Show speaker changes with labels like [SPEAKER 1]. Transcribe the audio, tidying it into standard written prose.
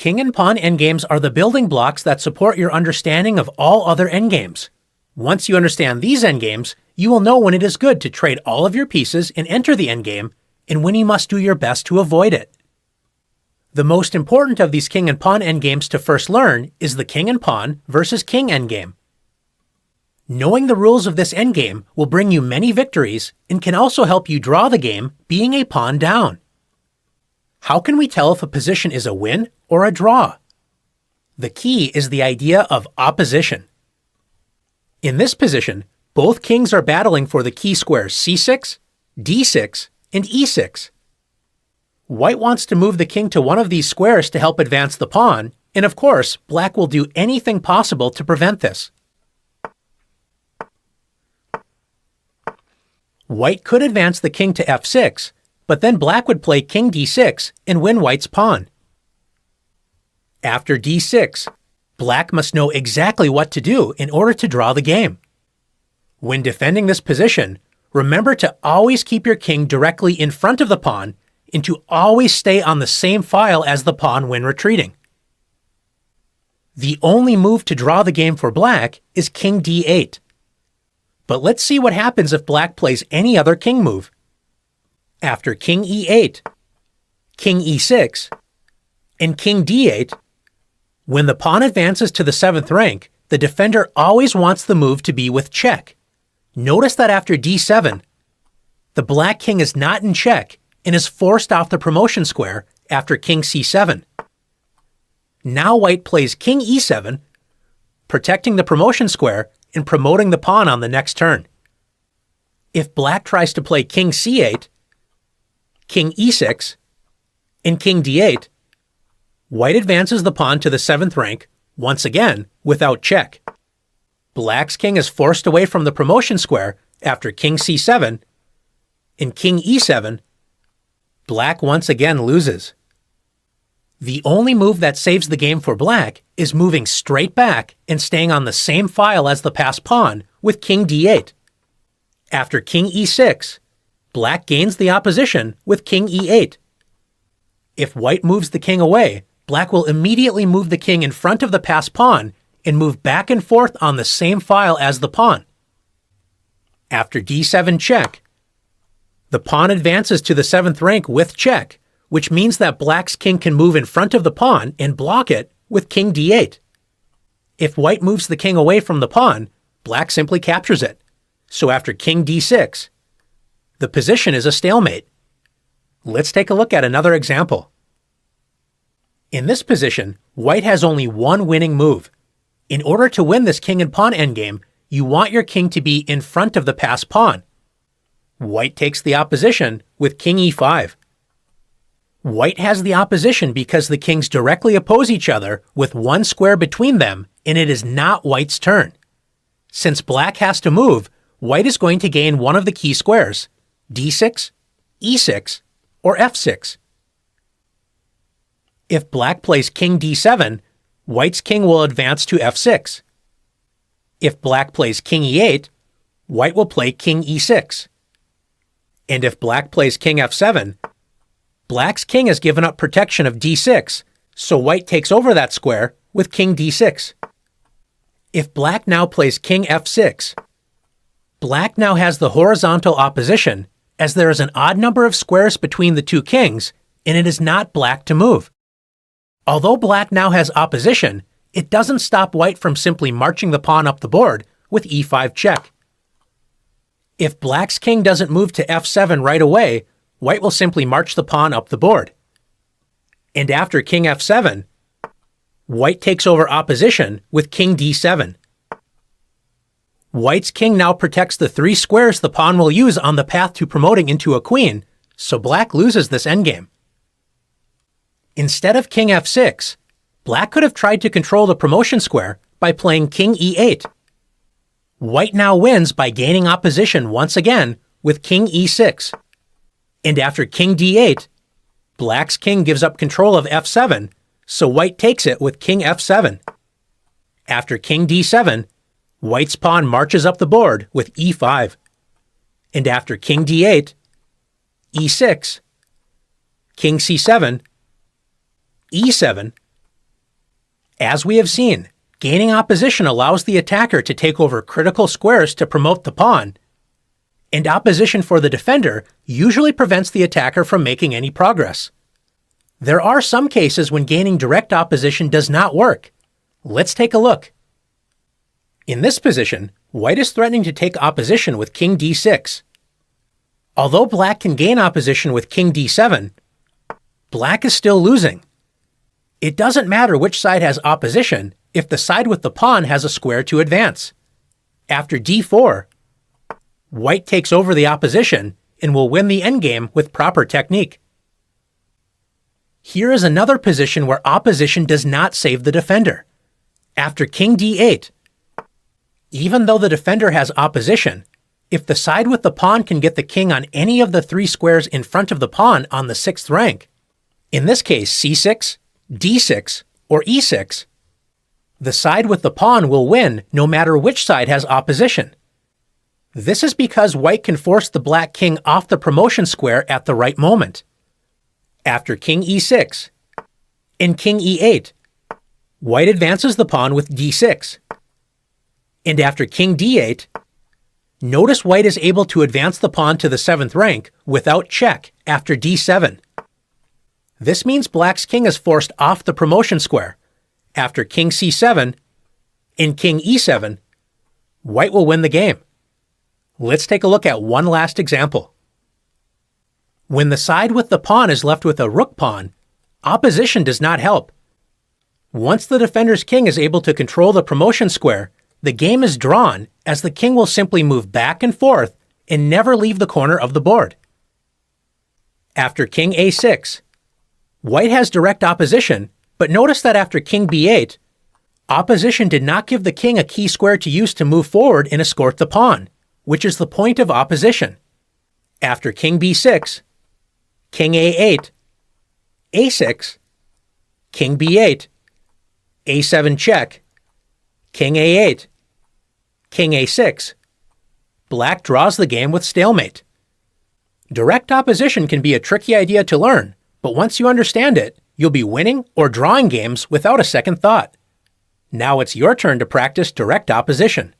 [SPEAKER 1] King and pawn endgames are the building blocks that support your understanding of all other endgames. Once you understand these endgames, you will know when it is good to trade all of your pieces and enter the endgame, and when you must do your best to avoid it. The most important of these king and pawn endgames to first learn is the king and pawn versus king endgame. Knowing the rules of this endgame will bring you many victories and can also help you draw the game being a pawn down. How can we tell if a position is a win or a draw? The key is the idea of opposition. In this position, both kings are battling for the key squares c6, d6, and e6. White wants to move the king to one of these squares to help advance the pawn, and of course, black will do anything possible to prevent this. White could advance the king to f6, but then black would play king d6 and win white's pawn. After d6, black must know exactly what to do in order to draw the game. When defending this position, remember to always keep your king directly in front of the pawn and to always stay on the same file as the pawn when retreating. The only move to draw the game for black is king d8. But let's see what happens if black plays any other king move. After king e8, king e6, and king d8, when the pawn advances to the 7th rank, the defender always wants the move to be with check. Notice that after d7, the black king is not in check and is forced off the promotion square after king c7. Now white plays king e7, protecting the promotion square and promoting the pawn on the next turn. If black tries to play king c8, king e6, and king d8, white advances the pawn to the 7th rank, once again, without check. Black's king is forced away from the promotion square after king c7, and king e7, black once again loses. The only move that saves the game for black is moving straight back and staying on the same file as the passed pawn with king d8. After king e6, black gains the opposition with king e8. If white moves the king away, black will immediately move the king in front of the passed pawn and move back and forth on the same file as the pawn. After d7 check, the pawn advances to the 7th rank with check, which means that black's king can move in front of the pawn and block it with king d8. If white moves the king away from the pawn, black simply captures it. So after king d6, the position is a stalemate. Let's take a look at another example. In this position, white has only one winning move. In order to win this king and pawn endgame, you want your king to be in front of the passed pawn. White takes the opposition with king e5. White has the opposition because the kings directly oppose each other with one square between them, and it is not white's turn. Since black has to move, white is going to gain one of the key squares, d6, e6, or f6. If black plays king d7, white's king will advance to f6. If black plays king e8, white will play king e6. And if black plays king f7, black's king has given up protection of d6, so white takes over that square with king d6. If black now plays king f6, black now has the horizontal opposition, as there is an odd number of squares between the two kings, and it is not black to move. Although black now has opposition, it doesn't stop white from simply marching the pawn up the board with e5 check. If black's king doesn't move to f7 right away, white will simply march the pawn up the board. And after king f7, white takes over opposition with king d7. White's king now protects the 3 squares the pawn will use on the path to promoting into a queen, so black loses this endgame. Instead of king f6, black could have tried to control the promotion square by playing king e8. White now wins by gaining opposition once again with king e6. And after king d8, black's king gives up control of f7, so white takes it with king f7. After king d7, white's pawn marches up the board with e5. And after king d8, e6, king c7, e7, As we have seen, gaining opposition allows the attacker to take over critical squares to promote the pawn, and opposition for the defender usually prevents the attacker from making any progress. There are some cases when gaining direct opposition does not work. Let's take a look. In this position, white is threatening to take opposition with king d6. Although black can gain opposition with king d7, black is still losing. It doesn't matter which side has opposition if the side with the pawn has a square to advance. After d4, white takes over the opposition and will win the endgame with proper technique. Here is another position where opposition does not save the defender. After king d8, even though the defender has opposition, if the side with the pawn can get the king on any of the 3 squares in front of the pawn on the 6th rank, in this case c6, d6, or e6, the side with the pawn will win no matter which side has opposition. This is because white can force the black king off the promotion square at the right moment. After king e6 and king e8, white advances the pawn with d6. And after king d8, notice white is able to advance the pawn to the 7th rank without check after d7. This means black's king is forced off the promotion square. After king c7 and king e7, white will win the game. Let's take a look at one last example. When the side with the pawn is left with a rook pawn, opposition does not help. Once the defender's king is able to control the promotion square, the game is drawn as the king will simply move back and forth and never leave the corner of the board. After king a6, white has direct opposition, but notice that after king b8, opposition did not give the king a key square to use to move forward and escort the pawn, which is the point of opposition. After king b6, king a8, a6, king b8, a7 check, king a8, king a6, black draws the game with stalemate. Direct opposition can be a tricky idea to learn, but once you understand it, you'll be winning or drawing games without a second thought. Now it's your turn to practice direct opposition.